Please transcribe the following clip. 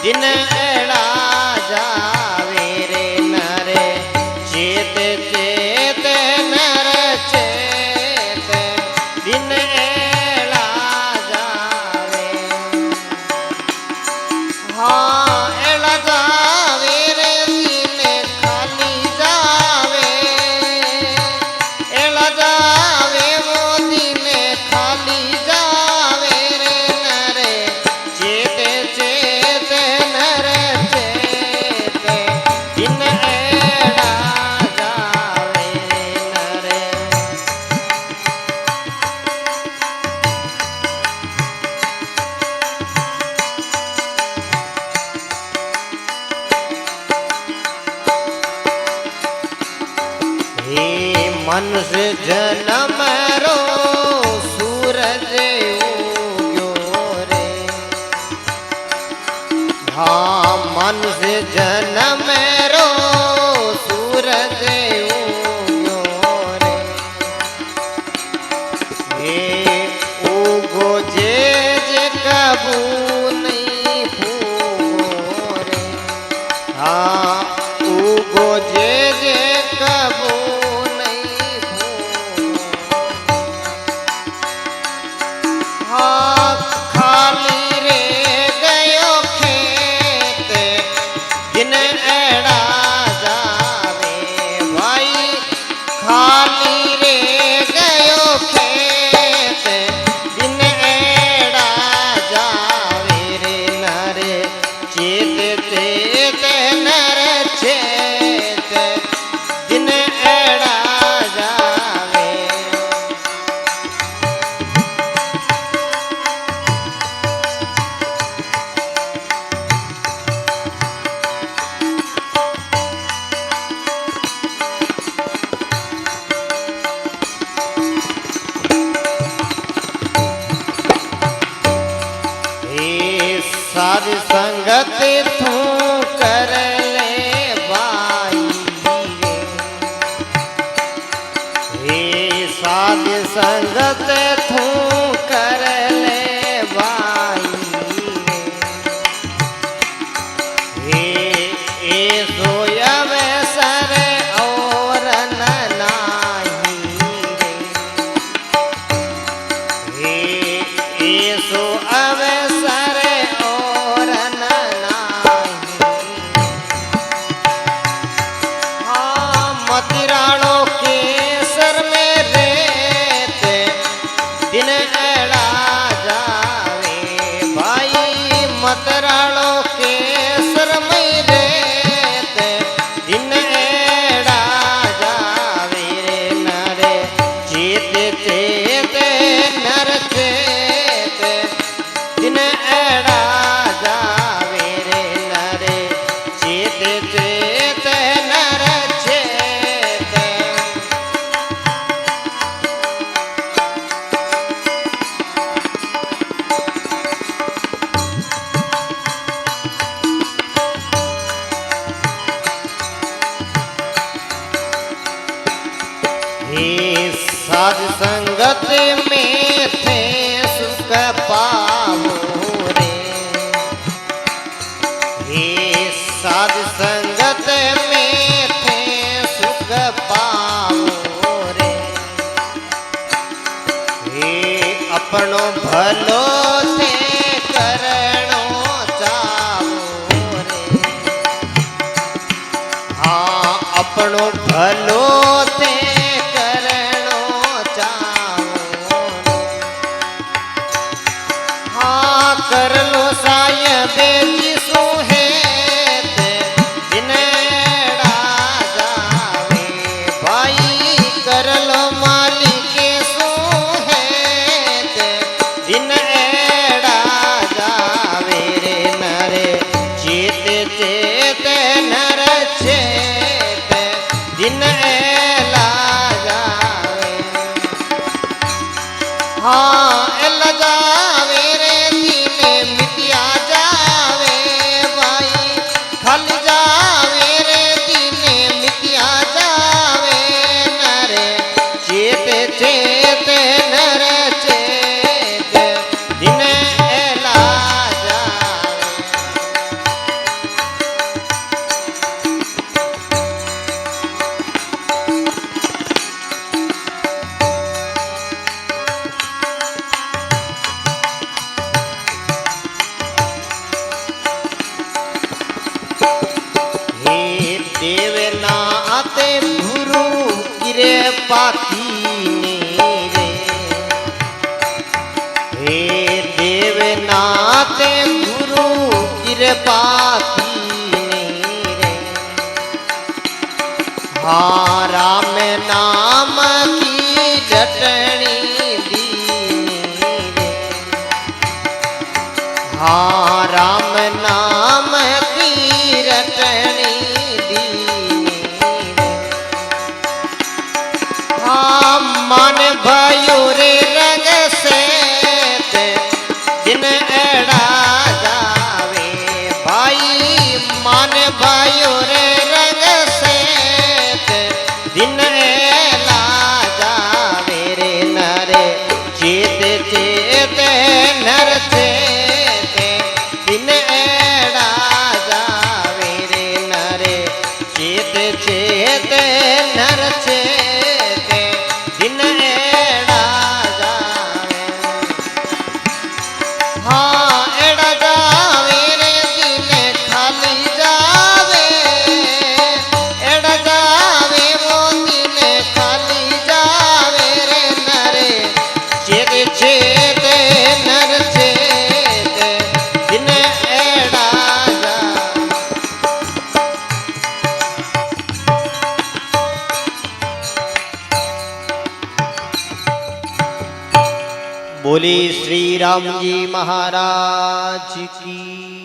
दिन एड़ा जावे रे नरे चेत चेत नर चेत दिन एड़ा जावे। हाँ एड़ा जावे रे दिन खाली जावे एड़ा जावे वो दिन खाली जावे रे नरे चेत चेत नर चेत दिन एड़ा जावे नरे। हे मनुष्य जन्म रो सूरज उग्यो रे। हाँ मनुष्य जन्म रो सूरज उग्यो रे। हे उगो जे कबू नहीं फूगो रे। हाँ उगो जे कबू नहीं फूगो। हाँ खाली रे गयो खेत दिन एड़ा जावे भाई खाली रे गयो खेत दिन एड़ा जावे रे नरे चेत चेत नर चेत दिन एड़ा जावे। हे साध संगत तू कर ले बाई रे। हे साध संगत तू कर ले बाई रे। हे ए सोयव सर और न नाही रे। हे ए सो अवसर और न नाही। हाँ मतिराणो के सर में रेत दिन एड़ा जावे भाई मतराणो के सर में रेत दिन एड़ा जावे रे नरे चेत चेत नर चेत दिन एड़ा जावे रे नरे चेत चेत नर चेत। हे साध संगत में थे सुख पावो रे। हे साध संगत में थे सुख पावो रे। हे अपनो भलो थे करणो चावो रे। हाँ अपनो भलो थे करणो चावो रे। हाँ कर लो साय बेजी सुहेत दिन एड़ा जावे भाई कर लो मालिक सुहेत दिन एड़ा जावे रे नरे चेत चेत नर चेत दिन एला जावे। हाँ एला जावे रे दिन मिटिया जावे भाई खल जावे रे दिन मिटिया जावे नरे चेत चेत नर चेत दिन एला जावे। ते गुरु गिरे पाती रे हे देवनाथ गुरु गिरे पाती रे हाँ राम नाम की डटनी दीनी रे हाँ राम नाम की रटनी दीनी रे हाँ मन भयो रे रंग से दिन एड़ा जावे भाई मन भयो रे रंग से दिन एला जावे रे नरे चेत चेत नर चेत दिन एड़ा जावे रे नरे चेत चेत नर चेत दिन एड़ा जावे हाँ एड़ा जावे रे दिन खाली जावे एड़ा जावे वो दिन खाली जावे रे नरे चेत चेत नर चेत दिन एड़ा जावे बोली श्री राम जी महाराज की।